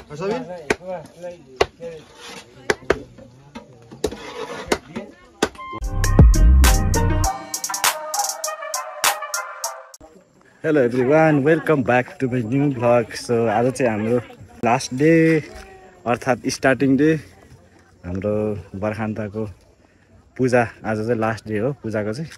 Hello everyone, welcome back to my new vlog. So आज चाहिँ हाम्रो लास्ट डे अर्थात् स्टार्टिङ डे हाम्रो बरखान्ताको पूजा आज चाहिँ लास्ट डे हो पूजाको चाहिँ।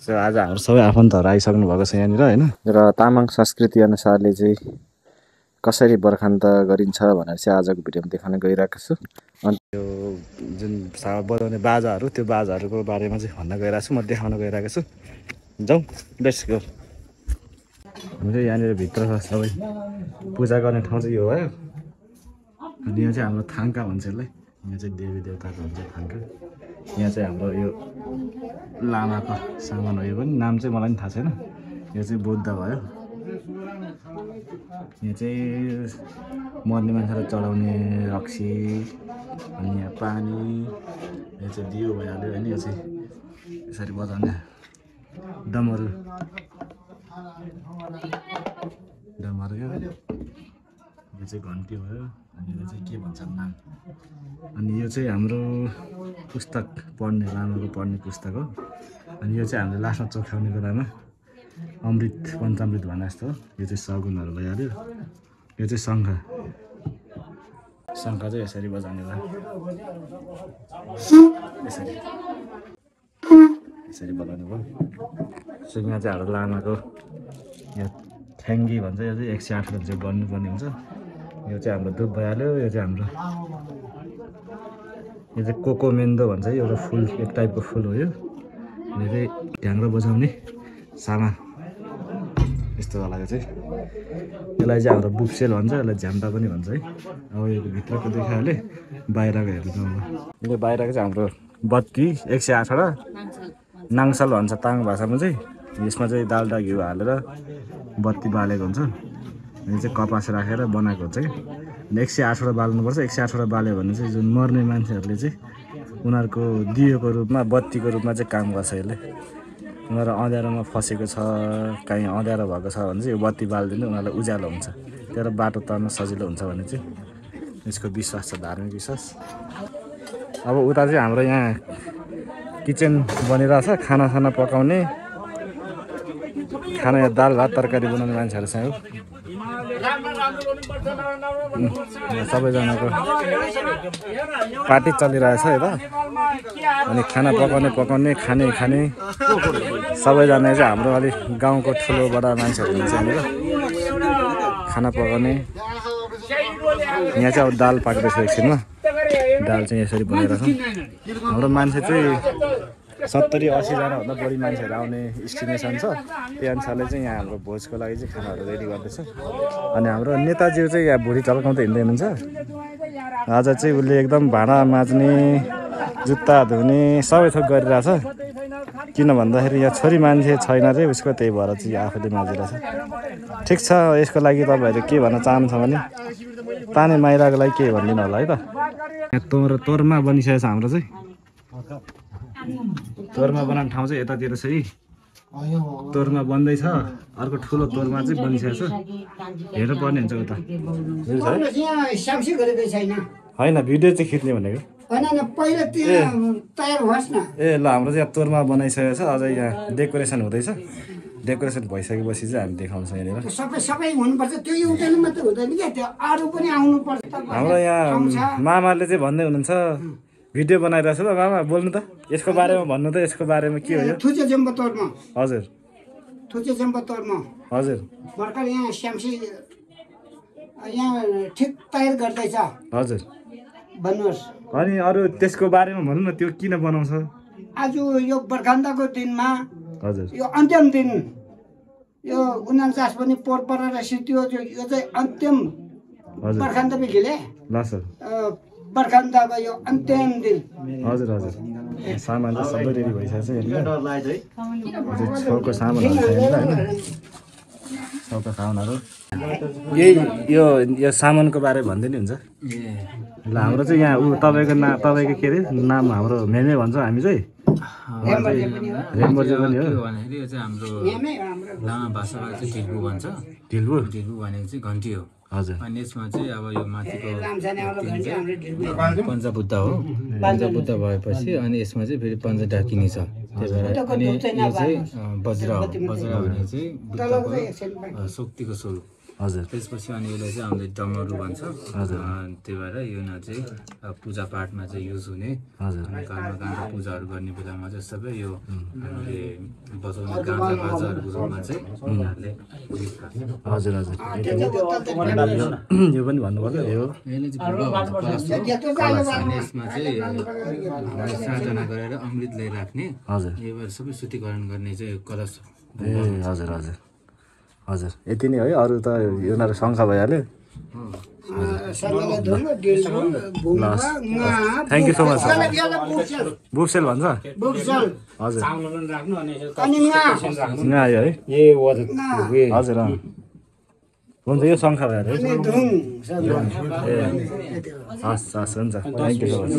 सो आज हाम्रो सबै आफन्तहरू आइसक्नु भएको छ यहाँनिर हैन। र तामाङ संस्कृति अनुसारले चाहिँ कसरी बरखान्त गरिन्छ भनेर चाहिँ आजको भिडियोमा देखाउन गइरहेको छु। अनि त्यो जुन बजाउने बाजाहरू त्यो बाजाहरूको बारेमा चाहिँ भन्न गइरहेको छु, म देखाउन गइरहेको छु। जाउँ, लेट्स गो। हाम्रो यहाँनिर भित्र सबै पूजा गर्ने ठाउँ चाहिँ यो भयो। अनि यहाँ चाहिँ हाम्रो थाङ्का भन्छ यसलाई। यहाँ चाहिँ देवी देवताको हुन्छ थाङ्का। यहाँ चाहिँ हाम्रो यो लामाको सामान हो, यो पनि नाम चाहिँ मलाई पनि थाहा छैन। यो चाहिँ बुद्ध भयो। यहाँ चाहिँ मर्ने मान्छेलाई चढाउने रक्सी, अनि यहाँ पानी, यो चाहिँ दियो भइहाल्यो होइन। यो चाहिँ यसरी बजाउने डमरू यो चाहिँ घन्टी भयो। अनि यो चाहिँ के भन्छ नाम। अनि यो चाहिँ हाम्रो पुस्तक पढ्ने लामाको पढ्ने पुस्तक हो। अनि यो चाहिँ हामीले लास्टमा चोख्याउने बेलामा अमृत पञ्चामृत भने जस्तो हो। यो चाहिँ सगुनहरू भइहाल्यो। यो चाहिँ शङ्ख, शङ्ख चाहिँ यसरी बजाउने भयो, यसरी यसरी बजाउने भयो। सो यहाँ चाहिँ हाम्रो लामाको यहाँ ठ्याङ्गी भन्छ, यो चाहिँ 108 गते चाहिँ बन्नुपर्ने हुन्छ। यो चाहिँ हाम्रो धुप भइहाल्यो। यो चाहिँ हाम्रो यो चाहिँ कोकोमेन्दो भन्छ, एउटा फुल एक टाइपको फुल हो यो। यो चाहिँ ढ्याङ्ग्रो बजाउने सामान यस्तो वालाको चाहिँ। यसलाई चाहिँ हाम्रो बुप्सेल भन्छ, यसलाई झ्याम्टा पनि भन्छ है। अब यो भित्रको देखाइहाले, बाहिरको हेर्नु अब यो बाहिरको चाहिँ हाम्रो बत्ती 108 नाङसल भन्छ ताङ भाषामा चाहिँ। यसमा चाहिँ डाल्डा घिउ हालेर बत्ती बालेको हुन्छ। यो चाहिँ कपास राखेर बनाएको हुन्छ कि। 108 बाल्नुपर्छ। 108 बाल्यो भने चाहिँ जुन मर्ने मान्छेहरूले चाहिँ उनीहरूको दियोको रूपमा बत्तीको रूपमा चाहिँ काम गर्छ यसले। उनीहरू अँध्यारोमा फसेको छ, कहीँ अँध्यारो भएको छ भने चाहिँ यो बत्ती बालिदिनु उनीहरूलाई उज्यालो हुन्छ, त्यही बाटो तर्न सजिलो हुन्छ भने चाहिँ यसको विश्वास छ, धार्मिक विश्वास। अब उता चाहिँ हाम्रो यहाँ किचन बनिरहेछ, खानासाना पकाउने, खाना या दाल भात तरकारी बनाउने मान्छेहरू चाहिँ हो। सबैजनाको पार्टी चलिरहेछ यता। अनि खाना पकाउने खाने सबैजना चाहिँ हाम्रो अलिक गाउँको ठुलो बडा मान्छेहरू हुनुहुन्छ यहाँनिर। खाना पकाउने यहाँ चाहिँ अब दाल पाक्दैछ एकछिनमा। दाल चाहिँ यसरी बनाइरहेछ। हाम्रो मान्छे चाहिँ 70-80 जनाभन्दा बढी मान्छेहरू आउने इस्टिमेसन छ। त्यही अनुसारले चाहिँ यहाँ हाम्रो भोजको लागि चाहिँ खानाहरू रेडी गर्दैछ। अनि हाम्रो नेताज्यू चाहिँ यहाँ भुँडी चल्काउँदै हिँड्दै हुनुहुन्छ। आज चाहिँ उसले एकदम भाँडा माझ्ने, जुत्ता धुने सबै थोक गरिरहेछ। किन भन्दाखेरि यहाँ छोरी मान्छे छैन रे उसको, त्यही भएर चाहिँ आफूले माझिरहेछ। ठिक छ, यसको लागि तपाईँहरू के भन्न चाहनुहुन्छ भने ताने माइराको लागि के भनिदिनु होला है त। यहाँ तोरमा बनिसकेको छ हाम्रो चाहिँ। तोरमा बनाउने ठाउँ चाहिँ यतातिर छ है। तोरमा बन्दैछ। अर्को ठुलो तोरमा चाहिँ बनिसकेको छ। हेर्नु पर्ने हुन्छ उता होइन, भिडियो चाहिँ खिच्ने भनेको। ए ल, हाम्रो चाहिँ यहाँ तोरमा बनाइसकेको छ। अझै यहाँ डेकोरेसन हुँदैछ। डेकोरेसन भइसकेपछि चाहिँ हामी देखाउँछ यहाँनिर। हाम्रो यहाँ मामाले चाहिँ भन्दै हुनुहुन्छ भिडियो बनाइरहेछ ल मामा, बोल्नु त यसको बारेमा भन्नु त, यसको बारेमा के हो यो? हजुर हजुर भर्खर यहाँ श्यामसी यहाँ ठिक तयार गर्दैछ। हजुर भन्नुहोस्। अनि अरू त्यसको बारेमा भन्नु न, त्यो किन बनाउँछ? आज यो बरखान्तको दिनमा, हजुर यो अन्तिम दिन, यो 49 पनि पोहोर परेर सिद्धियो। यो चाहिँ अन्तिम बरखान्त बिखिले ल सर, बरखान्तको यो अन्तिम दिन। हजुर हजुर सामान चाहिँ सबै रेडी भइसकेको छ। छेउको सामानहरू छ होइन, छेउको सामानहरू यही यो सामानको बारे भन्दै नि हुन्छ। ल हाम्रो चाहिँ यहाँ तपाईँको तपाईँको के अरे नाम हाम्रो मेमे भन्छौँ हामी चाहिँ। रेम्बोजे पनि हो भनेको यो चाहिँ हाम्रो लामा भाषामा चाहिँ ढिल्बु भन्छ। ढिल्बु भनेको चाहिँ घन्टी हो। हजुर अनि यसमा चाहिँ अब यो माथिको पञ्चबुद्ध हो पञ्चबुद्ध भएपछि अनि यसमा चाहिँ फेरि पञ्च ढाकिनी छ त्यही भएर अनि यो चाहिँ वज्र हो वज्र भने चाहिँ बुद्धको शक्तिको स्वरूप हजुर त्यसपछि अनि यसलाई चाहिँ हामीले डमरू भन्छ हजुर त्यही भएर यो न चाहिँ पूजापाठमा चाहिँ युज हुने हजुर अनि कर्मकाण्ड पूजाहरू गर्ने बेलामा चाहिँ सबै यो हामीले बजाउने गाजा बाजाहरूको रूपमा चाहिँ उनीहरूले युज गर्छ हजुर हजुर यो पनि भन्नुपर्छ यो यसले चाहिँ कलश हो अनि यसमा चाहिँ हामीले साधना गरेर अमृत ल्याइराख्ने हजुर यो भएर सबै शुद्धिकरण गर्ने चाहिँ यो कलश हो ए हजुर हजुर हजुर यति नै है अरू त उनीहरू शङ्का भइहाल्यो थ्याङ्क यू सो मच बुफसेल भन्छ हजुर आयो है हजुर हुन्छ यो शङ्का भइहाल्यो हस् हस् हुन्छ थ्याङ्क यू सो मच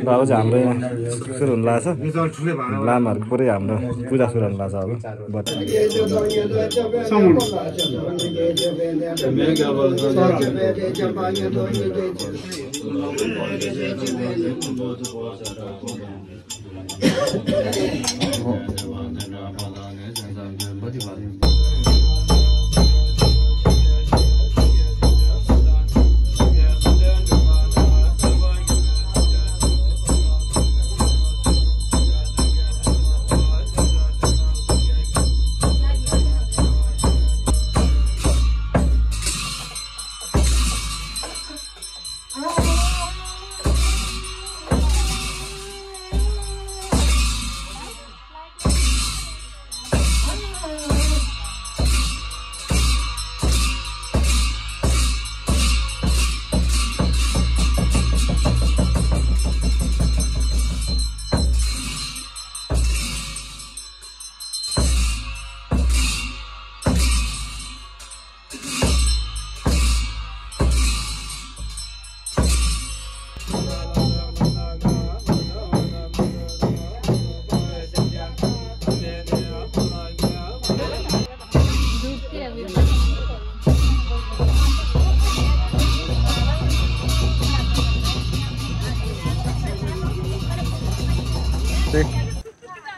अब चाहिँ हाम्रो यहाँ सुरु हुनु लाग्छ लामाहरूको पुरै हाम्रो पूजा सुरु हुनु लाग्छ अब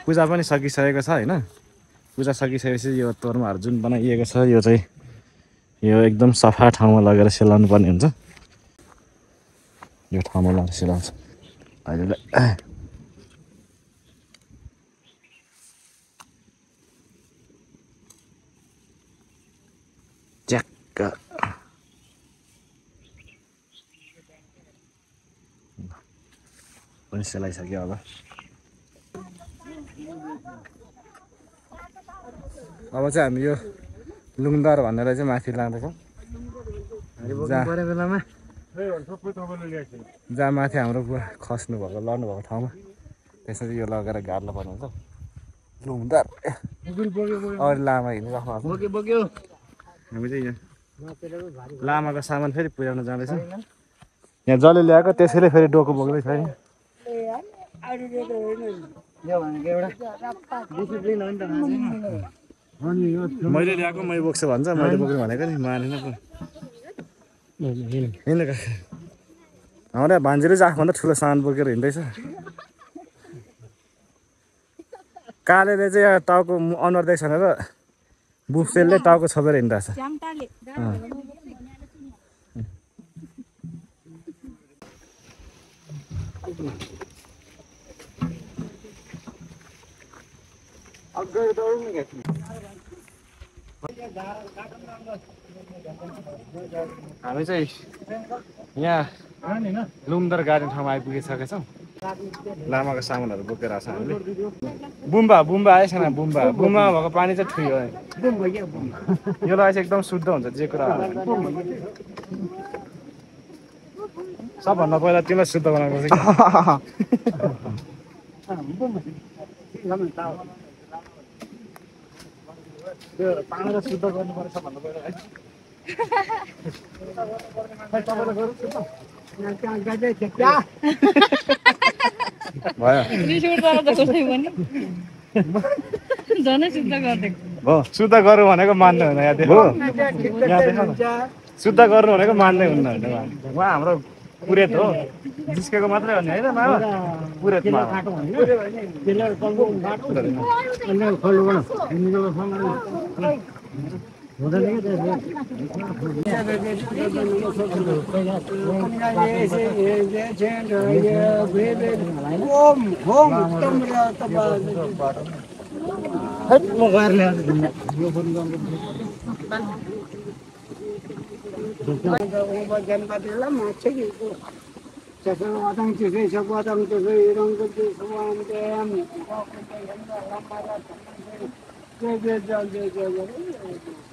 पूजा पनि सकिसकेको छ होइन पूजा सकिसकेपछि यो तोर्माहरू जुन बनाइएको छ यो चाहिँ यो एकदम सफा ठाउँमा लगेर सेलाउनु पर्ने हुन्छ यो ठाउँमा लगेर सेलाउँछ अहिले च्याक्क पनि सेलाइसक्यो अब चाहिँ हामी यो लुङदार भनेर चाहिँ माथि लाँदैछौँ जहाँ माथि हाम्रो खस्नु भएको लड्नु भएको ठाउँमा त्यसमा चाहिँ यो लगेर गाड्नु पर्ने हुन्छ लुङदार अरू लामा हिँडिराख्नु भएको हामी चाहिँ यहाँ लामाको सामान फेरि पुर्याउन जाँदैछौँ यहाँ जसले ल्याएको त्यसैले फेरि डोको बोक्दै छैन मैले ल्याएको मै बोक्छु भन्छ मैले बोक्नु भनेको नि मानेन पो हिँड्नु हाम्रो भान्जीले चाहिँ आफूभन्दा ठुलो सामान बोकेर हिँड्दैछ कालेले चाहिँ टाउको अनुहार देख्छ भनेर बुफसेलले टाउको छोपेर हिँडिरहेछ हामी चाहिँ यहाँ लुङदर गार्डन ठाउँमा आइपुगिसकेका छौँ लामाको सामानहरू बोकेर आएको छ हामीले बुम्बा बुम्बा आएछ न बुम्बा बुम्बामा भएको पानी चाहिँ ठुलो यो लागि चाहिँ एकदम शुद्ध हुन्छ जे कुरा सबभन्दा पहिला त्यसलाई शुद्ध बनाएको चाहिँ त्यो पानीलाई शुद्ध गर्नुपर्छ सबभन्दा पहिला है शुद्ध गरौँ भनेको मान्नु हुँदैन यहाँ शुद्ध गर्नु भनेको मान्दै हुन्न होइन उहाँ हाम्रो पुरेत हो जिस्केको मात्रै भन्ने होइन मामा पुरेत Jai